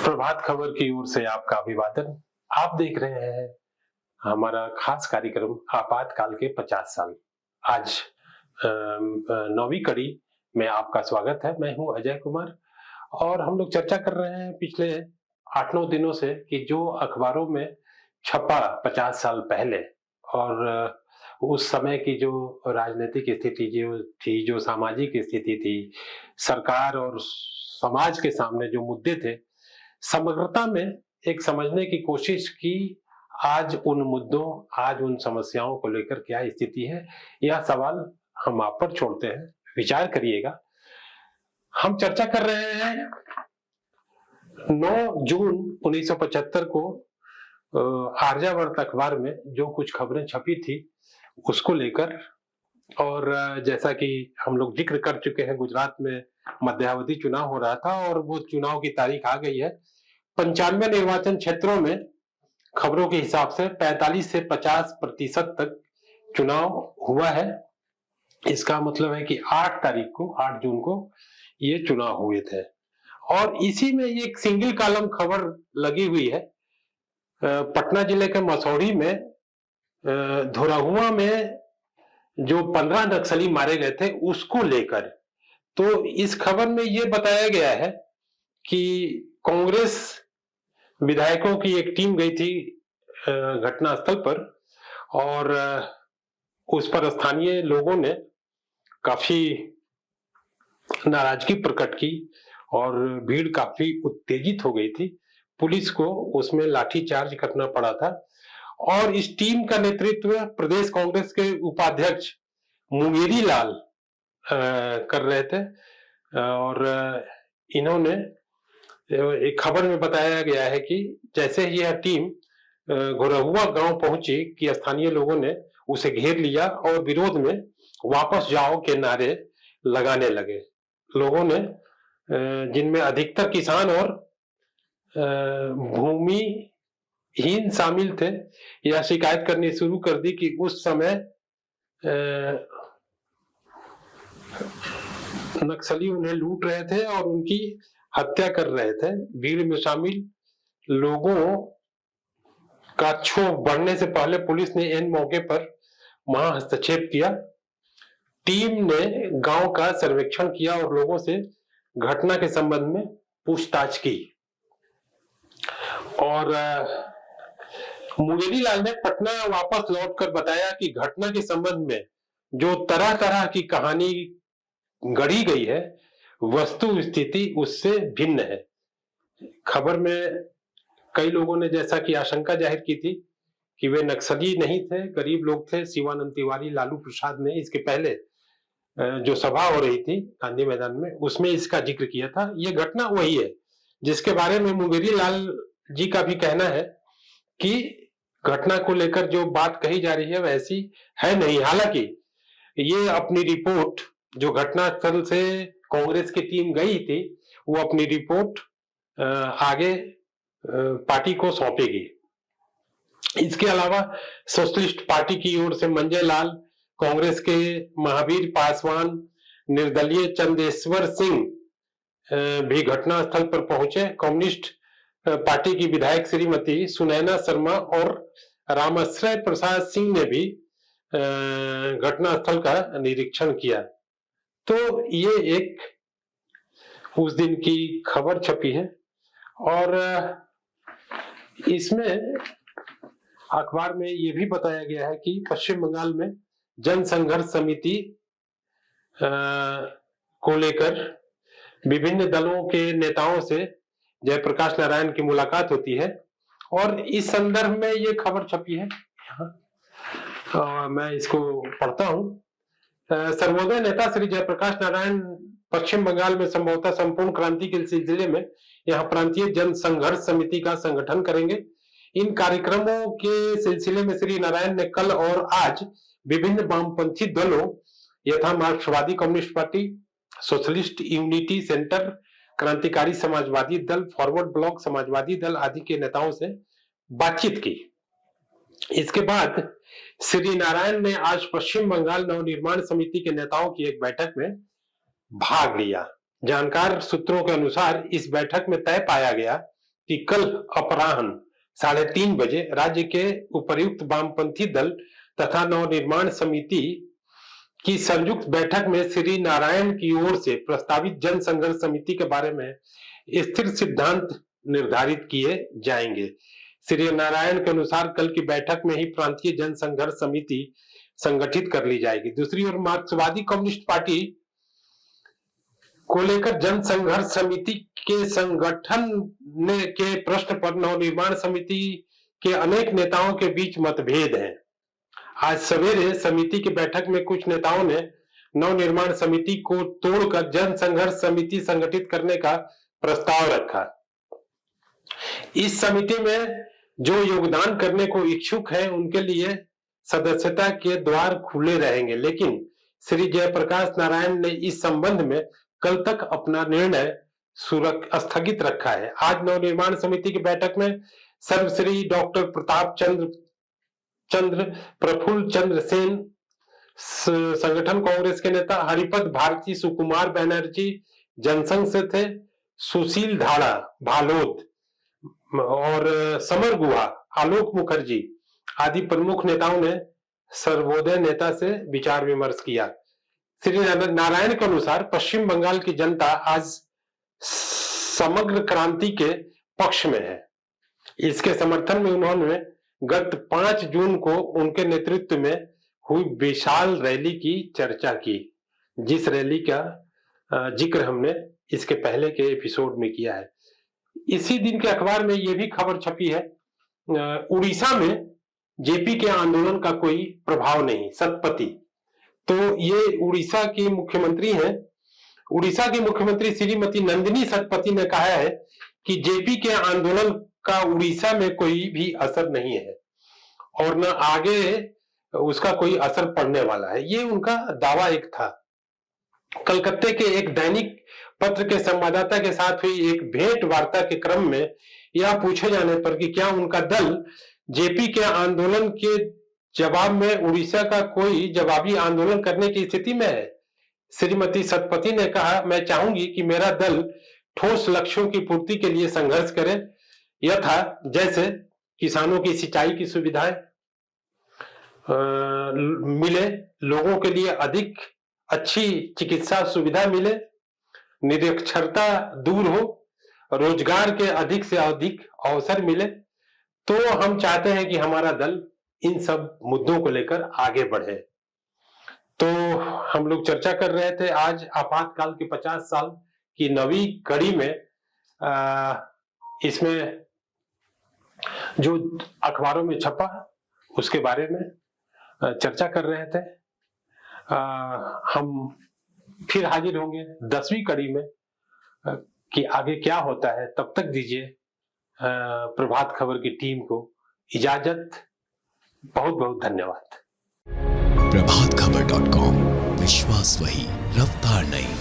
प्रभात खबर की ओर से आपका अभिवादन। आप देख रहे हैं हमारा खास कार्यक्रम आपातकाल के 50 साल। आज 9वीं कड़ी में आपका स्वागत है। मैं हूं अजय कुमार और हम लोग चर्चा कर रहे हैं पिछले 8-9 दिनों से कि जो अखबारों में छपा 50 साल पहले और उस समय की जो राजनीतिक स्थिति जो थी, जो सामाजिक स्थिति थी, सरकार और समाज के सामने जो मुद्दे थे, समग्रता में एक समझने की कोशिश की। आज उन मुद्दों, आज उन समस्याओं को लेकर क्या स्थिति है, यह सवाल हम आप पर छोड़ते हैं, विचार करिएगा। हम चर्चा कर रहे हैं 9 जून 1975 को आर्यावर्त अखबार में जो कुछ खबरें छपी थी उसको लेकर। और जैसा कि हम लोग जिक्र कर चुके हैं, गुजरात में मध्यावधि चुनाव हो रहा था और वो चुनाव की तारीख आ गई है। 95 निर्वाचन क्षेत्रों में खबरों के हिसाब से 45 से 50% तक चुनाव हुआ है। इसका मतलब है कि 8 जून को ये चुनाव हुए थे और इसी में एक सिंगल कॉलम खबर लगी हुई है। पटना जिले के मसौढ़ी में धोरहुआ में जो 15 नक्सली मारे गए थे उसको लेकर। तो इस खबर में ये बताया गया है कि कांग्रेस विधायकों की एक टीम गई थी घटनास्थल पर और उस पर स्थानीय लोगों ने काफी नाराजगी प्रकट की और भीड़ काफी उत्तेजित हो गई थी। पुलिस को उसमें लाठीचार्ज करना पड़ा था और इस टीम का नेतृत्व प्रदेश कांग्रेस के उपाध्यक्ष मुंगेरी लाल कर रहे थे। और इन्होंने, एक खबर में बताया गया है कि जैसे ही यह टीम घोरहुआ गांव पहुंची कि स्थानीय लोगों ने उसे घेर लिया और विरोध में वापस जाओ के नारे लगाने लगे। लोगों ने, जिनमें अधिकतर किसान और भूमिहीन शामिल थे, यह शिकायत करनी शुरू कर दी कि उस समय नक्सली उन्हें लूट रहे थे और उनकी हत्या कर रहे थे। भीड़ में शामिल लोगों का क्षोभ बढ़ने से पहले पुलिस ने इन मौके पर वहां हस्तक्षेप किया। टीम ने गांव का सर्वेक्षण किया और लोगों से घटना के संबंध में पूछताछ की। और मुंगेरी लाल ने पटना वापस लौटकर बताया कि घटना के संबंध में जो तरह तरह की कहानी गढ़ी गई है, वस्तु स्थिति उससे भिन्न है। खबर में कई लोगों ने जैसा कि आशंका जाहिर की थी कि वे नक्सली नहीं थे, गरीब लोग थे। शिवानंद तिवारी, लालू प्रसाद ने इसके पहले जो सभा हो रही थी गांधी मैदान में, उसमें इसका जिक्र किया था। ये घटना वही है जिसके बारे में मुंगेरी लाल जी का भी कहना है कि घटना को लेकर जो बात कही जा रही है वैसी है नहीं। हालांकि ये अपनी रिपोर्ट, जो घटनास्थल से कांग्रेस की टीम गई थी, वो अपनी रिपोर्ट आगे पार्टी को सौंपेगी। इसके अलावा सोशलिस्ट पार्टी की ओर से मंजय लाल, कांग्रेस के महावीर पासवान, निर्दलीय चंदेश्वर सिंह भी घटनास्थल पर पहुंचे। कम्युनिस्ट पार्टी की विधायक श्रीमती सुनैना शर्मा और रामाश्रय प्रसाद सिंह ने भी घटनास्थल का निरीक्षण किया। तो ये एक उस दिन की खबर छपी है और इसमें अखबार में ये भी बताया गया है कि पश्चिम बंगाल में जन संघर्ष समिति को लेकर विभिन्न दलों के नेताओं से जयप्रकाश नारायण की मुलाकात होती है और इस संदर्भ में ये खबर छपी है। मैं इसको पढ़ता हूं। सर्वोदय नेता श्री जयप्रकाश नारायण पश्चिम बंगाल में संभवतः संपूर्ण क्रांति के सिलसिले में यहाँ प्रांतीय जन संघर्ष समिति का संगठन करेंगे। इन कार्यक्रमों के सिलसिले में श्री नारायण ने कल और आज विभिन्न वामपंथी दलों यथा मार्क्सवादी communist party, socialist unity centre, क्रांतिकारी समाजवादी दल, फॉरवर्ड ब्लॉक समाजवादी दल आदि के नेताओं से बातचीत की। इसके बाद श्री नारायण ने आज पश्चिम बंगाल नवनिर्माण समिति के नेताओं की एक बैठक में भाग लिया। जानकार सूत्रों के अनुसार इस बैठक में तय पाया गया कि कल अपराह्न 3:30 बजे राज्य के उपर्युक्त वामपंथी दल तथा नवनिर्माण समिति की संयुक्त बैठक में श्री नारायण की ओर से प्रस्तावित जन संघर्ष समिति के बारे में स्थिर सिद्धांत निर्धारित किए जाएंगे। श्री नारायण के अनुसार कल की बैठक में ही प्रांतीय जन संघर्ष समिति संगठित कर ली जाएगी। दूसरी ओर मार्क्सवादी कम्युनिस्ट पार्टी को लेकर जन संघर्ष समिति के संगठन के प्रश्न पर नवनिर्माण समिति के अनेक नेताओं के बीच मतभेद हैं। आज सवेरे समिति की बैठक में कुछ नेताओं ने नवनिर्माण समिति को तोड़कर जन संघर्ष समिति संगठित करने का प्रस्ताव रखा। इस समिति में जो योगदान करने को इच्छुक हैं उनके लिए सदस्यता के द्वार खुले रहेंगे, लेकिन श्री जयप्रकाश नारायण ने इस संबंध में कल तक अपना निर्णय स्थगित रखा है। आज नवनिर्माण समिति की बैठक में सर्वश्री डॉक्टर प्रताप चंद्र प्रफुल्ल चंद्र सेन, संगठन कांग्रेस के नेता हरिपद भारती, सुकुमार बनर्जी जनसंघ से थे, सुशील धाड़ा भालोद और समर गुहा, आलोक मुखर्जी आदि प्रमुख नेताओं ने सर्वोदय नेता से विचार विमर्श किया। श्री नारायण के अनुसार पश्चिम बंगाल की जनता आज समग्र क्रांति के पक्ष में है। इसके समर्थन में उन्होंने गत 5 जून को उनके नेतृत्व में हुई विशाल रैली की चर्चा की, जिस रैली का जिक्र हमने इसके पहले के एपिसोड में किया है। इसी दिन के अखबार में यह भी खबर छपी है, उड़ीसा में जेपी के आंदोलन का कोई प्रभाव नहीं, सतपति। तो ये उड़ीसा की मुख्यमंत्री हैं। उड़ीसा की मुख्यमंत्री श्रीमती नंदिनी सतपति ने कहा है कि जेपी के आंदोलन का उड़ीसा में कोई भी असर नहीं है और न आगे उसका कोई असर पड़ने वाला है। ये उनका दावा एक था। कलकत्ते के एक दैनिक पत्र के संवाददाता के साथ हुई एक भेंट वार्ता के क्रम में यह पूछे जाने पर कि क्या उनका दल जेपी के आंदोलन के जवाब में उड़ीसा का कोई जवाबी आंदोलन करने की स्थिति में है, श्रीमती सतपति ने कहा, मैं चाहूंगी कि मेरा दल ठोस लक्ष्यों की पूर्ति के लिए संघर्ष करे, यथा जैसे किसानों की सिंचाई की सुविधाएं मिले, लोगों के लिए अधिक अच्छी चिकित्सा सुविधा मिले, निरक्षरता दूर हो, रोजगार के अधिक से अधिक अवसर मिले। तो हम चाहते हैं कि हमारा दल इन सब मुद्दों को लेकर आगे बढ़े। तो हम लोग चर्चा कर रहे थे आज आपातकाल के 50 साल की नवी कड़ी में इसमें जो अखबारों में छपा उसके बारे में चर्चा कर रहे थे। हम फिर हाजिर होंगे 10वीं कड़ी में कि आगे क्या होता है। तब तक दीजिए प्रभात खबर की टीम को इजाजत। बहुत बहुत धन्यवाद। प्रभातखबर.com, विश्वास वही, रफ्तार नहीं।